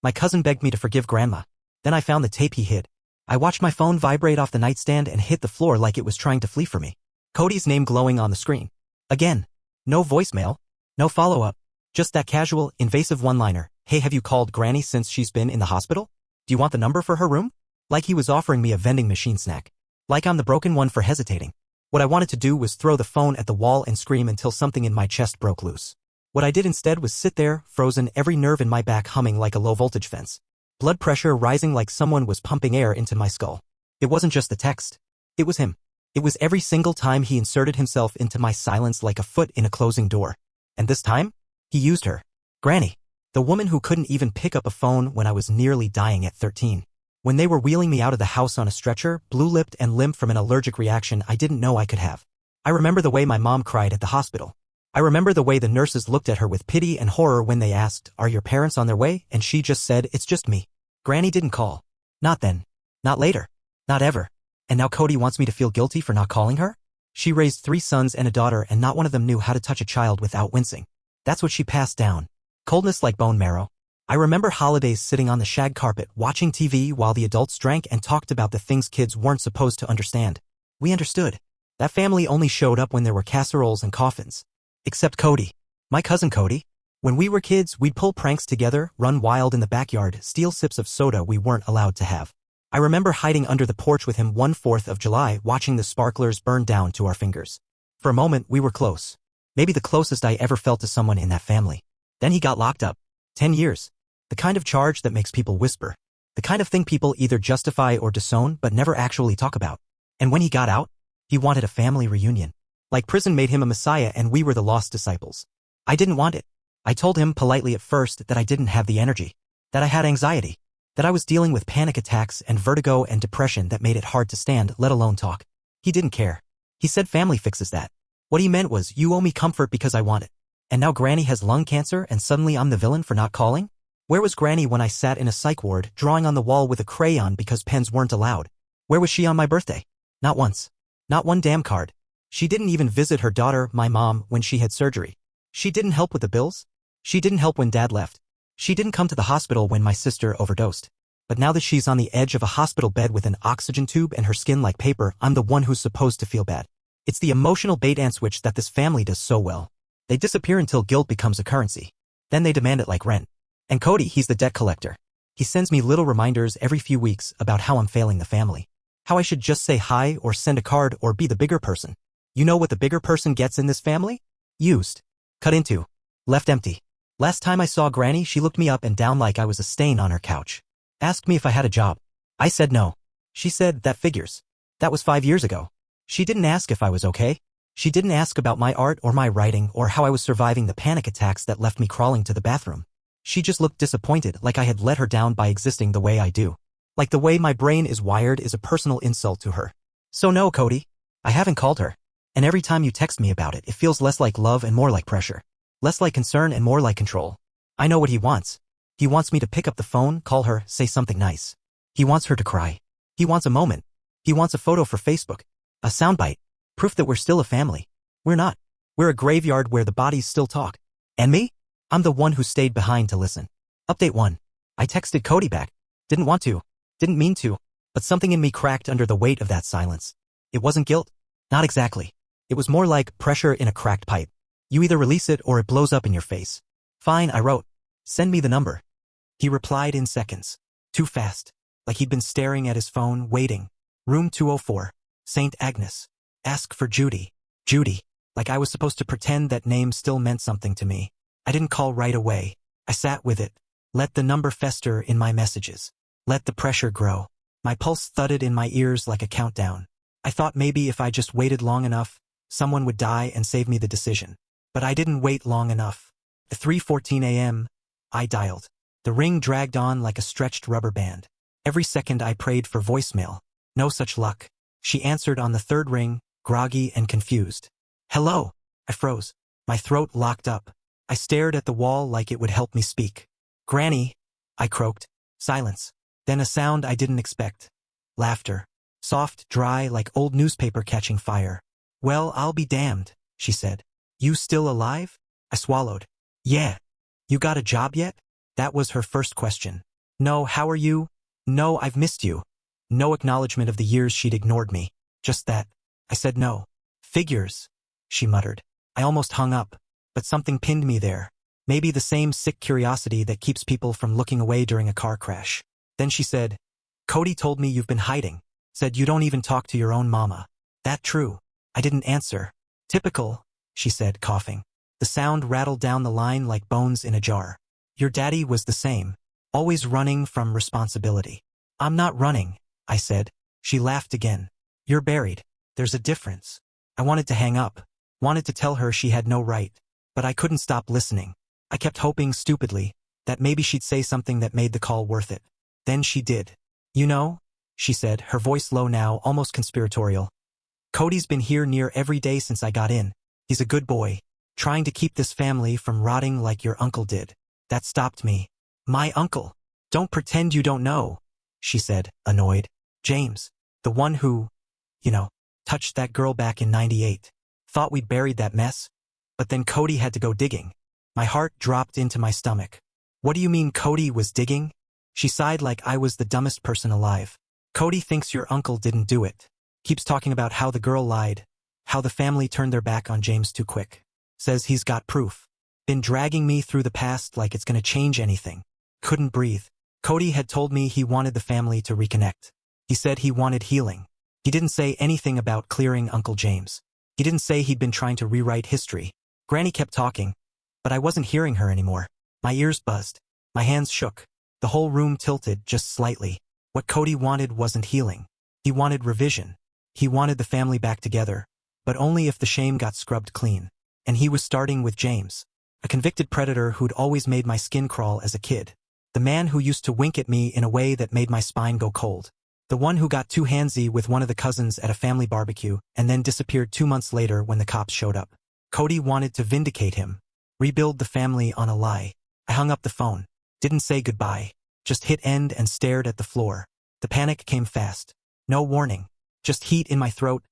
My cousin begged me to forgive Grandma. Then I found the tape he hid. I watched my phone vibrate off the nightstand and hit the floor like it was trying to flee from me. Cody's name glowing on the screen. Again. No voicemail. No follow-up. Just that casual, invasive one-liner. Hey, have you called Granny since she's been in the hospital? Do you want the number for her room? Like he was offering me a vending machine snack. Like I'm the broken one for hesitating. What I wanted to do was throw the phone at the wall and scream until something in my chest broke loose. What I did instead was sit there, frozen, every nerve in my back humming like a low-voltage fence. Blood pressure rising like someone was pumping air into my skull. It wasn't just the text. It was him. It was every single time he inserted himself into my silence like a foot in a closing door. And this time, he used her. Granny. The woman who couldn't even pick up a phone when I was nearly dying at 13. When they were wheeling me out of the house on a stretcher, blue-lipped and limp from an allergic reaction I didn't know I could have. I remember the way my mom cried at the hospital. I remember the way the nurses looked at her with pity and horror when they asked, "Are your parents on their way?" And she just said, "It's just me." Granny didn't call. Not then. Not later. Not ever. And now Cody wants me to feel guilty for not calling her? She raised 3 sons and a daughter and not one of them knew how to touch a child without wincing. That's what she passed down. Coldness like bone marrow. I remember holidays sitting on the shag carpet watching TV while the adults drank and talked about the things kids weren't supposed to understand. We understood. That family only showed up when there were casseroles and coffins. Except Cody. My cousin Cody. When we were kids, we'd pull pranks together, run wild in the backyard, steal sips of soda we weren't allowed to have. I remember hiding under the porch with him one 4th of July watching the sparklers burn down to our fingers. For a moment, we were close. Maybe the closest I ever felt to someone in that family. Then he got locked up. 10 years. The kind of charge that makes people whisper. The kind of thing people either justify or disown but never actually talk about. And when he got out, he wanted a family reunion. Like prison made him a messiah and we were the lost disciples. I didn't want it. I told him politely at first that I didn't have the energy. That I had anxiety. That I was dealing with panic attacks and vertigo and depression that made it hard to stand, let alone talk. He didn't care. He said family fixes that. What he meant was, you owe me comfort because I want it. And now Granny has lung cancer and suddenly I'm the villain for not calling? Where was Granny when I sat in a psych ward drawing on the wall with a crayon because pens weren't allowed? Where was she on my birthday? Not once. Not one damn card. She didn't even visit her daughter, my mom, when she had surgery. She didn't help with the bills. She didn't help when Dad left. She didn't come to the hospital when my sister overdosed. But now that she's on the edge of a hospital bed with an oxygen tube and her skin like paper, I'm the one who's supposed to feel bad. It's the emotional bait and switch that this family does so well. They disappear until guilt becomes a currency. Then they demand it like rent. And Cody, he's the debt collector. He sends me little reminders every few weeks about how I'm failing the family. How I should just say hi or send a card or be the bigger person. You know what the bigger person gets in this family? Used. Cut into. Left empty. Last time I saw Granny, she looked me up and down like I was a stain on her couch. Asked me if I had a job. I said no. She said, that figures. That was 5 years ago. She didn't ask if I was okay. She didn't ask about my art or my writing or how I was surviving the panic attacks that left me crawling to the bathroom. She just looked disappointed, like I had let her down by existing the way I do. Like the way my brain is wired is a personal insult to her. So no, Cody. I haven't called her. And every time you text me about it, it feels less like love and more like pressure. Less like concern and more like control. I know what he wants. He wants me to pick up the phone, call her, say something nice. He wants her to cry. He wants a moment. He wants a photo for Facebook. A soundbite. Proof that we're still a family. We're not. We're a graveyard where the bodies still talk. And me? I'm the one who stayed behind to listen. Update 1. I texted Cody back. Didn't want to. Didn't mean to. But something in me cracked under the weight of that silence. It wasn't guilt. Not exactly. It was more like pressure in a cracked pipe. You either release it or it blows up in your face. Fine, I wrote. Send me the number. He replied in seconds. Too fast. Like he'd been staring at his phone, waiting. Room 204. St. Agnes. Ask for Judy. Judy. Like I was supposed to pretend that name still meant something to me. I didn't call right away. I sat with it. Let the number fester in my messages. Let the pressure grow. My pulse thudded in my ears like a countdown. I thought maybe if I just waited long enough, someone would die and save me the decision. But I didn't wait long enough. At 3:14 a.m., I dialed. The ring dragged on like a stretched rubber band. Every second I prayed for voicemail. No such luck. She answered on the 3rd ring, groggy and confused. Hello. I froze. My throat locked up. I stared at the wall like it would help me speak. Granny, I croaked. Silence. Then a sound I didn't expect. Laughter. Soft, dry, like old newspaper catching fire. Well, I'll be damned, she said. You still alive? I swallowed. Yeah. You got a job yet? That was her first question. No, how are you? No, I've missed you. No acknowledgement of the years she'd ignored me. Just that. I said no. Figures, she muttered. I almost hung up, but something pinned me there. Maybe the same sick curiosity that keeps people from looking away during a car crash. Then she said, Cody told me you've been hiding. Said you don't even talk to your own mama. That true? I didn't answer. Typical, she said, coughing. The sound rattled down the line like bones in a jar. Your daddy was the same. Always running from responsibility. I'm not running, I said. She laughed again. You're buried. There's a difference. I wanted to hang up. Wanted to tell her she had no right. But I couldn't stop listening. I kept hoping stupidly that maybe she'd say something that made the call worth it. Then she did. You know, she said, her voice low now, almost conspiratorial. Cody's been here near every day since I got in. He's a good boy, trying to keep this family from rotting like your uncle did. That stopped me. My uncle. Don't pretend you don't know, she said, annoyed. James, the one who, touched that girl back in '98. Thought we'd buried that mess? But then Cody had to go digging. My heart dropped into my stomach. What do you mean Cody was digging? She sighed like I was the dumbest person alive. Cody thinks your uncle didn't do it. Keeps talking about how the girl lied, how the family turned their back on James too quick. Says he's got proof. Been dragging me through the past like it's gonna change anything. Couldn't breathe. Cody had told me he wanted the family to reconnect. He said he wanted healing. He didn't say anything about clearing Uncle James. He didn't say he'd been trying to rewrite history. Granny kept talking, but I wasn't hearing her anymore. My ears buzzed. My hands shook. The whole room tilted just slightly. What Cody wanted wasn't healing. He wanted revision. He wanted the family back together, but only if the shame got scrubbed clean. And he was starting with James, a convicted predator who'd always made my skin crawl as a kid. The man who used to wink at me in a way that made my spine go cold. The one who got too handsy with one of the cousins at a family barbecue and then disappeared 2 months later when the cops showed up. Cody wanted to vindicate him, rebuild the family on a lie. I hung up the phone, didn't say goodbye, just hit end and stared at the floor. The panic came fast. No warning, just heat in my throat,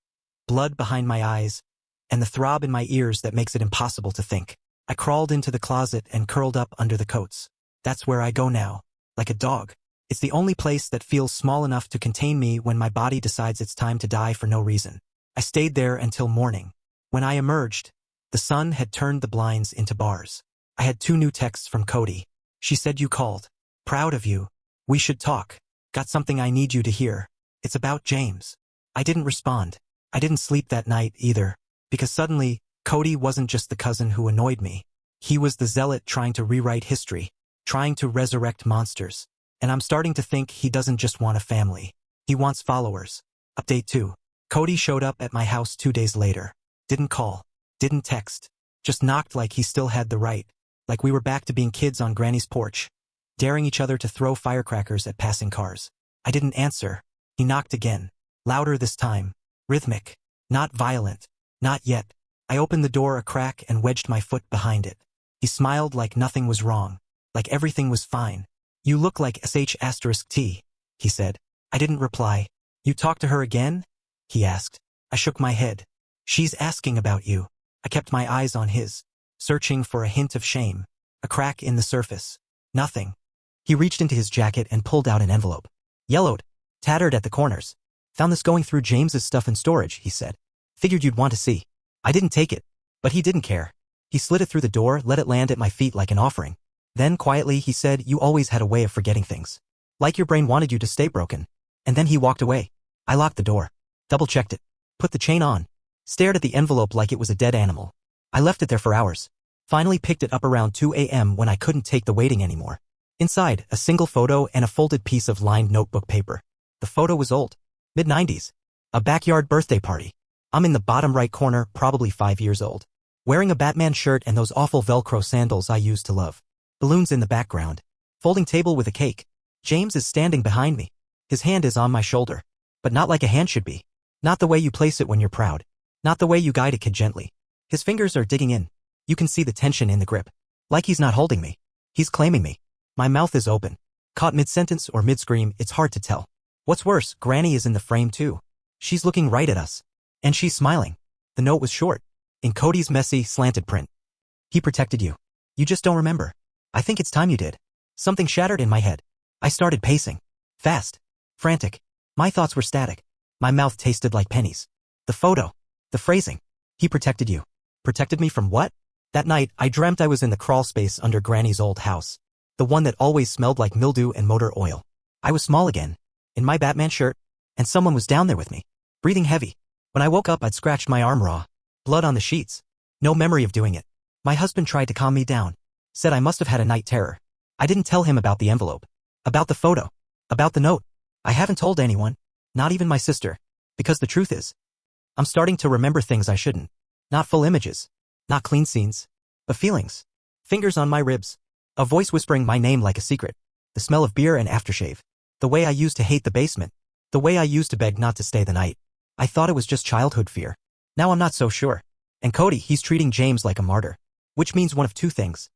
blood behind my eyes, and the throb in my ears that makes it impossible to think. I crawled into the closet and curled up under the coats. That's where I go now, like a dog. It's the only place that feels small enough to contain me when my body decides it's time to die for no reason. I stayed there until morning. When I emerged, the sun had turned the blinds into bars. I had 2 new texts from Cody. She said you called. Proud of you. We should talk. Got something I need you to hear. It's about James. I didn't respond. I didn't sleep that night either, because suddenly, Cody wasn't just the cousin who annoyed me. He was the zealot trying to rewrite history, trying to resurrect monsters. And I'm starting to think he doesn't just want a family. He wants followers. Update 2. Cody showed up at my house 2 days later. Didn't call. Didn't text. Just knocked like he still had the right. Like we were back to being kids on Granny's porch, daring each other to throw firecrackers at passing cars. I didn't answer. He knocked again. Louder this time. Rhythmic. Not violent. Not yet. I opened the door a crack and wedged my foot behind it. He smiled like nothing was wrong. Like everything was fine. You look like sh*T, he said. I didn't reply. You talked to her again? He asked. I shook my head. She's asking about you. I kept my eyes on his, searching for a hint of shame. A crack in the surface. Nothing. He reached into his jacket and pulled out an envelope. Yellowed. Tattered at the corners. Found this going through James's stuff in storage, he said. Figured you'd want to see. I didn't take it. But he didn't care. He slid it through the door, let it land at my feet like an offering. Then, quietly, he said, you always had a way of forgetting things. Like your brain wanted you to stay broken. And then he walked away. I locked the door. Double-checked it. Put the chain on. Stared at the envelope like it was a dead animal. I left it there for hours. Finally picked it up around 2 a.m. when I couldn't take the waiting anymore. Inside, a single photo and a folded piece of lined notebook paper. The photo was old. Mid-90s. A backyard birthday party. I'm in the bottom right corner, probably 5 years old. Wearing a Batman shirt and those awful Velcro sandals I used to love. Balloons in the background. Folding table with a cake. James is standing behind me. His hand is on my shoulder. But not like a hand should be. Not the way you place it when you're proud. Not the way you guide a kid gently. His fingers are digging in. You can see the tension in the grip. Like he's not holding me. He's claiming me. My mouth is open. Caught mid-sentence or mid-scream, it's hard to tell. What's worse, Granny is in the frame too. She's looking right at us. And she's smiling. The note was short. In Cody's messy, slanted print. He protected you. You just don't remember. I think it's time you did. Something shattered in my head. I started pacing. Fast. Frantic. My thoughts were static. My mouth tasted like pennies. The photo. The phrasing. He protected you. Protected me from what? That night, I dreamt I was in the crawl space under Granny's old house. The one that always smelled like mildew and motor oil. I was small again. In my Batman shirt. And someone was down there with me. Breathing heavy. When I woke up, I'd scratched my arm raw. Blood on the sheets. No memory of doing it. My husband tried to calm me down. Said I must have had a night terror. I didn't tell him about the envelope. About the photo. About the note. I haven't told anyone. Not even my sister. Because the truth is, I'm starting to remember things I shouldn't. Not full images. Not clean scenes. But feelings. Fingers on my ribs. A voice whispering my name like a secret. The smell of beer and aftershave. The way I used to hate the basement. The way I used to beg not to stay the night. I thought it was just childhood fear. Now I'm not so sure. And Cody, he's treating James like a martyr. Which means one of two things.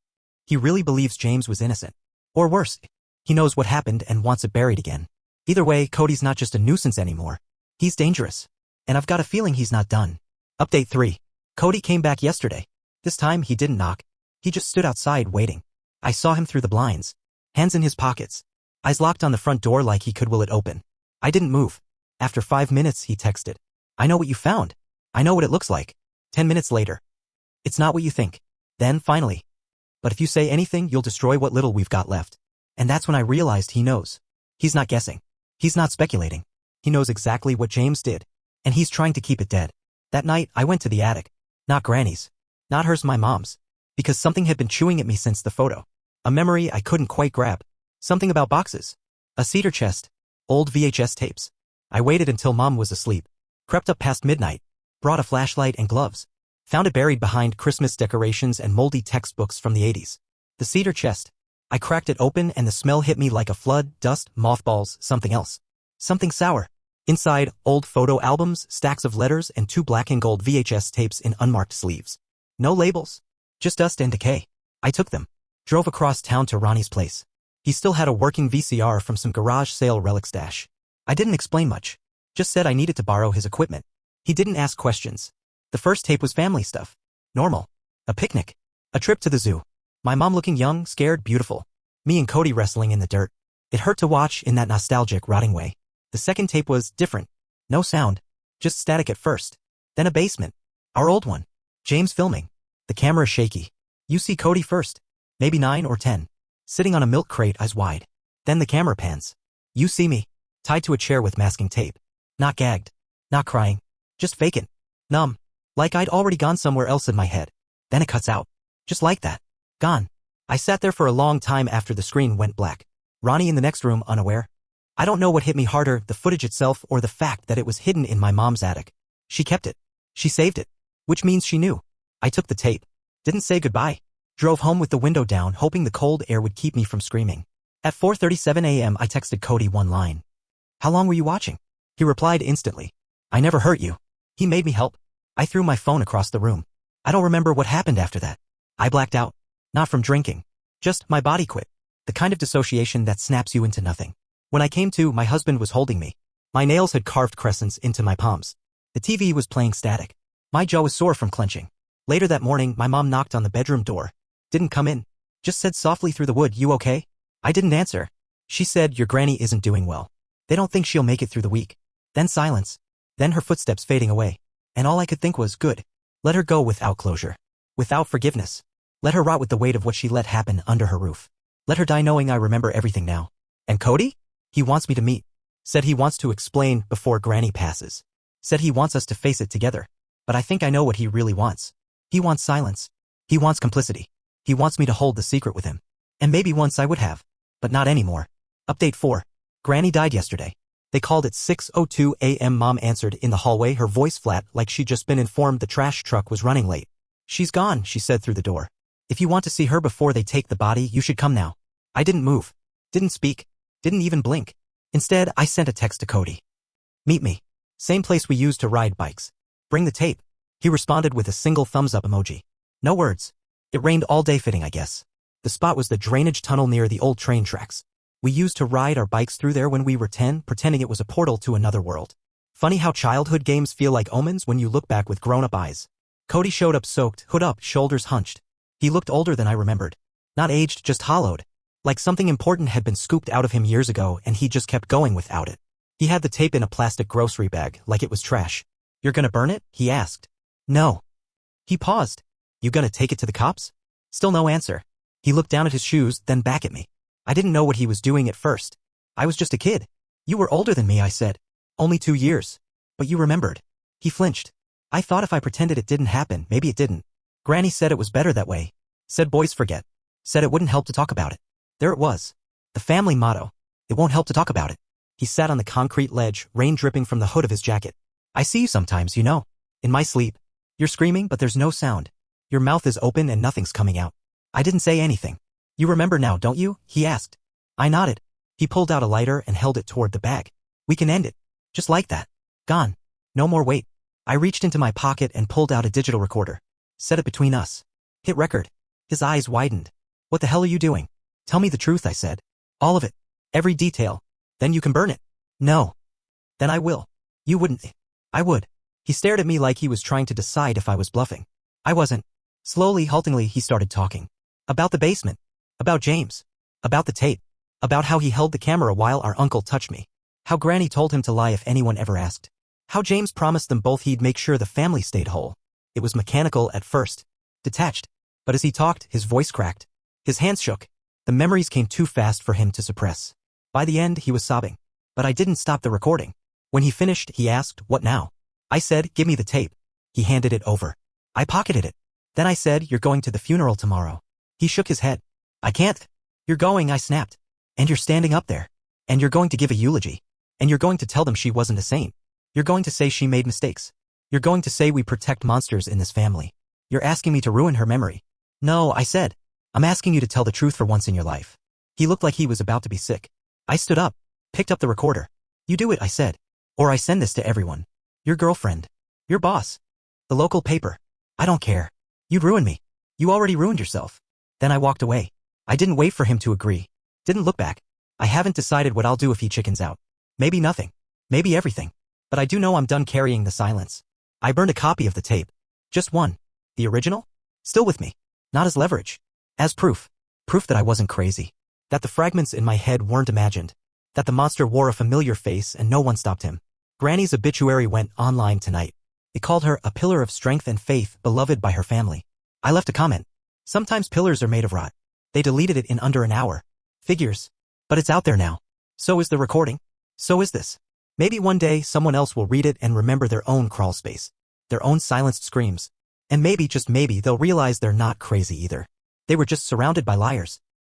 He really believes James was innocent. Or worse, he knows what happened and wants it buried again. Either way, Cody's not just a nuisance anymore. He's dangerous. And I've got a feeling he's not done. Update 3. Cody came back yesterday. This time he didn't knock. He just stood outside waiting. I saw him through the blinds. Hands in his pockets. Eyes locked on the front door like he could will it open. I didn't move. After 5 minutes he texted. I know what you found. I know what it looks like. 10 minutes later. It's not what you think. Then, finally. But if you say anything, you'll destroy what little we've got left. And that's when I realized he knows. He's not guessing. He's not speculating. He knows exactly what James did. And he's trying to keep it dead. That night, I went to the attic. Not Granny's. Not hers, my mom's. Because something had been chewing at me since the photo. A memory I couldn't quite grab. Something about boxes. A cedar chest. Old VHS tapes. I waited until Mom was asleep. Crept up past midnight. Brought a flashlight and gloves. Found it buried behind Christmas decorations and moldy textbooks from the 80s. The cedar chest. I cracked it open and the smell hit me like a flood, dust, mothballs, something else. Something sour. Inside, old photo albums, stacks of letters, and 2 black and gold VHS tapes in unmarked sleeves. No labels. Just dust and decay. I took them. Drove across town to Ronnie's place. He still had a working VCR from some garage sale relic stash. I didn't explain much. Just said I needed to borrow his equipment. He didn't ask questions. The first tape was family stuff. Normal. A picnic. A trip to the zoo. My mom looking young, scared, beautiful. Me and Cody wrestling in the dirt. It hurt to watch in that nostalgic, rotting way. The second tape was different. No sound. Just static at first. Then a basement. Our old one. James filming. The camera shaky. You see Cody first. Maybe 9 or 10. Sitting on a milk crate, eyes wide. Then the camera pans. You see me. Tied to a chair with masking tape. Not gagged. Not crying. Just vacant. Numb. Like I'd already gone somewhere else in my head. Then it cuts out. Just like that. Gone. I sat there for a long time after the screen went black. Ronnie in the next room, unaware. I don't know what hit me harder, the footage itself or the fact that it was hidden in my mom's attic. She kept it. She saved it. Which means she knew. I took the tape. Didn't say goodbye. Drove home with the window down, hoping the cold air would keep me from screaming. At 4:37 a.m. I texted Cody one line. How long were you watching? He replied instantly. I never hurt you. He made me help. I threw my phone across the room. I don't remember what happened after that. I blacked out. Not from drinking. Just my body quit. The kind of dissociation that snaps you into nothing. When I came to, my husband was holding me. My nails had carved crescents into my palms. The TV was playing static. My jaw was sore from clenching. Later that morning, my mom knocked on the bedroom door. Didn't come in. Just said softly through the wood, you okay? I didn't answer. She said, your granny isn't doing well. They don't think she'll make it through the week. Then silence. Then her footsteps fading away. And all I could think was, good. Let her go without closure. Without forgiveness. Let her rot with the weight of what she let happen under her roof. Let her die knowing I remember everything now. And Cody? He wants me to meet. Said he wants to explain before Granny passes. Said he wants us to face it together. But I think I know what he really wants. He wants silence. He wants complicity. He wants me to hold the secret with him. And maybe once I would have. But not anymore. Update 4. Granny died yesterday. They called at 6:02 a.m. Mom answered in the hallway, her voice flat like she'd just been informed the trash truck was running late. She's gone, she said through the door. If you want to see her before they take the body, you should come now. I didn't move. Didn't speak. Didn't even blink. Instead, I sent a text to Cody. Meet me. Same place we used to ride bikes. Bring the tape. He responded with a single thumbs up emoji. No words. It rained all day fitting, I guess. The spot was the drainage tunnel near the old train tracks. We used to ride our bikes through there when we were 10, pretending it was a portal to another world. Funny how childhood games feel like omens when you look back with grown-up eyes. Cody showed up soaked, hood up, shoulders hunched. He looked older than I remembered. Not aged, just hollowed. Like something important had been scooped out of him years ago and he just kept going without it. He had the tape in a plastic grocery bag, like it was trash. You're gonna burn it? He asked. No. He paused. You gonna take it to the cops? Still no answer. He looked down at his shoes, then back at me. I didn't know what he was doing at first. I was just a kid. You were older than me, I said. Only 2 years. But you remembered. He flinched. I thought if I pretended it didn't happen, maybe it didn't. Granny said it was better that way. Said boys forget. Said it wouldn't help to talk about it. There it was. The family motto. It won't help to talk about it. He sat on the concrete ledge, rain dripping from the hood of his jacket. I see you sometimes, you know. In my sleep. You're screaming, but there's no sound. Your mouth is open and nothing's coming out. I didn't say anything. You remember now, don't you? He asked. I nodded. He pulled out a lighter and held it toward the bag. We can end it. Just like that. Gone. No more wait. I reached into my pocket and pulled out a digital recorder. Set it between us. Hit record. His eyes widened. What the hell are you doing? Tell me the truth, I said. All of it. Every detail. Then you can burn it. No. Then I will. You wouldn't. I would. He stared at me like he was trying to decide if I was bluffing. I wasn't. Slowly, haltingly, he started talking. About the basement. About James. About the tape. About how he held the camera while our uncle touched me. How Granny told him to lie if anyone ever asked. How James promised them both he'd make sure the family stayed whole. It was mechanical at first. Detached. But as he talked, his voice cracked. His hands shook. The memories came too fast for him to suppress. By the end, he was sobbing. But I didn't stop the recording. When he finished, he asked, what now? I said, give me the tape. He handed it over. I pocketed it. Then I said, you're going to the funeral tomorrow. He shook his head. I can't. You're going, I snapped. And you're standing up there. And you're going to give a eulogy. And you're going to tell them she wasn't a saint. You're going to say she made mistakes. You're going to say we protect monsters in this family. You're asking me to ruin her memory. No, I said. I'm asking you to tell the truth for once in your life. He looked like he was about to be sick. I stood up, picked up the recorder. You do it, I said. Or I send this to everyone. Your girlfriend. Your boss. The local paper. I don't care. You'd ruin me. You already ruined yourself. Then I walked away. I didn't wait for him to agree. Didn't look back. I haven't decided what I'll do if he chickens out. Maybe nothing. Maybe everything. But I do know I'm done carrying the silence. I burned a copy of the tape. Just one. The original? Still with me. Not as leverage. As proof. Proof that I wasn't crazy. That the fragments in my head weren't imagined. That the monster wore a familiar face and no one stopped him. Granny's obituary went online tonight. It called her a pillar of strength and faith, beloved by her family. I left a comment. Sometimes pillars are made of rot. They deleted it in under an hour. Figures. But it's out there now. So is the recording. So is this. Maybe one day someone else will read it and remember their own crawl space. Their own silenced screams. And maybe, just maybe, they'll realize they're not crazy either. They were just surrounded by liars.